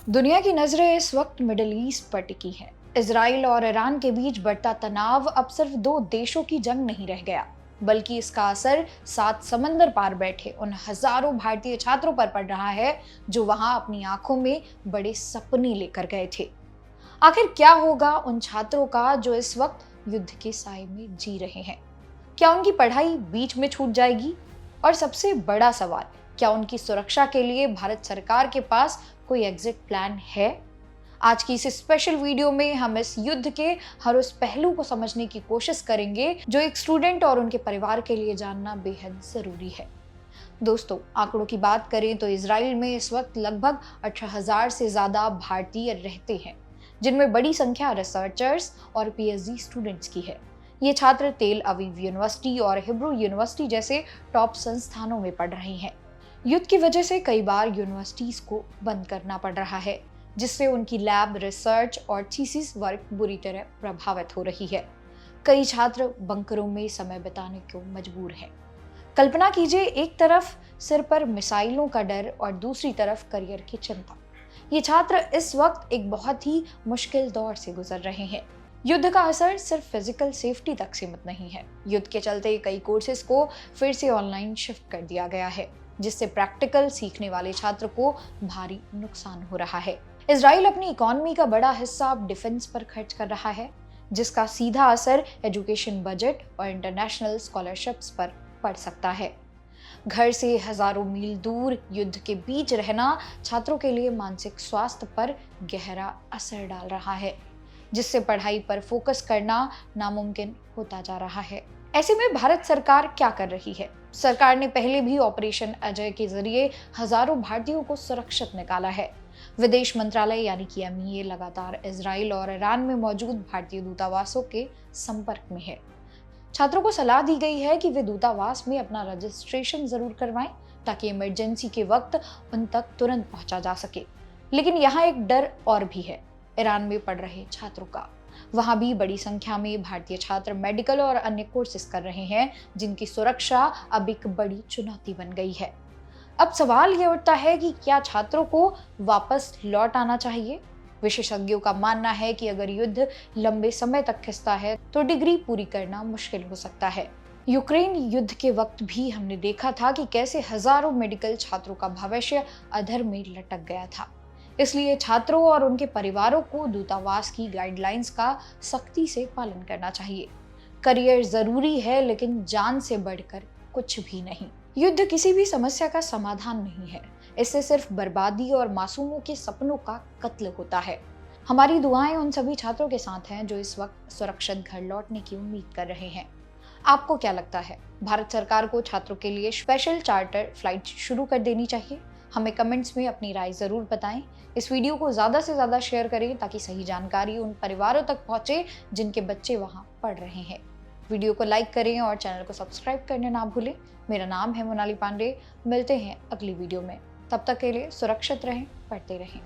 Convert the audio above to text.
दुनिया की नजरें इस वक्त मिडिल ईस्ट पर टिकी हैं। इजराइल और ईरान के बीच बढ़ता तनाव अब सिर्फ दो देशों की जंग नहीं रह गया, बल्कि इसका असर सात समंदर पार बैठे उन हजारों भारतीय छात्रों पर पड़ रहा है जो वहां अपनी आंखों में बड़े सपने लेकर गए थे। आखिर क्या होगा उन छात्रों का जो इस वक्त युद्ध के साए में जी रहे हैं? क्या उनकी पढ़ाई बीच में छूट जाएगी? और सबसे बड़ा सवाल, क्या उनकी सुरक्षा के लिए भारत सरकार के पास कोई एग्जिट प्लान है? आज की इस स्पेशल वीडियो में हम इस युद्ध के हर उस पहलू को समझने की कोशिश करेंगे जो एक स्टूडेंट और उनके परिवार के लिए जानना बेहद जरूरी है। दोस्तों, आंकड़ों की बात करें तो इजराइल में इस वक्त लगभग 18,000 से ज्यादा भारतीय रहते हैं, जिनमें बड़ी संख्या रिसर्चर्स और पीएचडी स्टूडेंट्स की है। ये छात्र तेल अवीव यूनिवर्सिटी और हिब्रू यूनिवर्सिटी जैसे टॉप संस्थानों में पढ़ रहे हैं। युद्ध की वजह से कई बार यूनिवर्सिटीज को बंद करना पड़ रहा है, जिससे उनकी लैब रिसर्च और थीसिस वर्क बुरी तरह प्रभावित हो रही है। कई छात्र बंकरों में समय बिताने को मजबूर हैं। कल्पना कीजिए, एक तरफ सिर पर मिसाइलों का डर और दूसरी तरफ करियर की चिंता। ये छात्र इस वक्त एक बहुत ही मुश्किल दौर से गुजर रहे हैं। युद्ध का असर सिर्फ फिजिकल सेफ्टी तक सीमित नहीं है। युद्ध के चलते कई कोर्सेज को फिर से ऑनलाइन शिफ्ट कर दिया गया है, जिससे प्रैक्टिकल सीखने वाले छात्र को भारी नुकसान हो रहा है। इजराइल अपनी इकोनॉमी का बड़ा हिस्सा अब डिफेंस पर खर्च कर रहा है, जिसका सीधा असर एजुकेशन बजट और इंटरनेशनल स्कॉलरशिप्स पर पड़ सकता है। घर से हजारों मील दूर युद्ध के बीच रहना छात्रों के लिए मानसिक स्वास्थ्य पर गहरा असर डाल रहा है, जिससे पढ़ाई पर फोकस करना नामुमकिन होता जा रहा है। ऐसे में भारत सरकार क्या कर रही है? सरकार ने पहले भी ऑपरेशन अजय के जरिए हजारों भारतीयों को सुरक्षित निकाला है। विदेश मंत्रालय यानी कि एमईए लगातार इजराइल और ईरान में मौजूद भारतीय दूतावासों के संपर्क में है। छात्रों को सलाह दी गई है कि वे दूतावास में अपना रजिस्ट्रेशन जरूर करवाएं, ताकि इमरजेंसी के वक्त उन तक तुरंत पहुंचा जा सके। लेकिन यहाँ एक डर और भी है, ईरान में पढ़ रहे छात्रों का। वहां भी बड़ी संख्या में भारतीय छात्र मेडिकल और अन्य कोर्सेज कर रहे हैं, जिनकी सुरक्षा अब एक बड़ी चुनौती बन गई है। अब सवाल ये उठता है कि क्या छात्रों को वापस लौट आना चाहिए? विशेषज्ञों का मानना है कि अगर युद्ध लंबे समय तक खिंचता है तो डिग्री पूरी करना मुश्किल हो सकता है। यूक्रेन युद्ध के वक्त भी हमने देखा था कि कैसे हजारों मेडिकल छात्रों का भविष्य अधर में लटक गया था। इसलिए छात्रों और उनके परिवारों को दूतावास की गाइडलाइंस का सख्ती से पालन करना चाहिए। करियर जरूरी है, लेकिन जान से बढ़कर कुछ भी नहीं। युद्ध किसी भी समस्या का समाधान नहीं है, इससे सिर्फ बर्बादी और मासूमों के सपनों का कत्ल होता है। हमारी दुआएं उन सभी छात्रों के साथ हैं जो इस वक्त सुरक्षित घर लौटने की उम्मीद कर रहे हैं। आपको क्या लगता है, भारत सरकार को छात्रों के लिए स्पेशल चार्टर फ्लाइट शुरू कर देनी चाहिए? हमें कमेंट्स में अपनी राय जरूर बताएं। इस वीडियो को ज्यादा से ज्यादा शेयर करें ताकि सही जानकारी उन परिवारों तक पहुंचे जिनके बच्चे वहां पढ़ रहे हैं। वीडियो को लाइक करें और चैनल को सब्सक्राइब करना ना भूलें। मेरा नाम है मोनाली पांडे। मिलते हैं अगली वीडियो में। तब तक के लिए सुरक्षित रहें, पढ़ते रहें।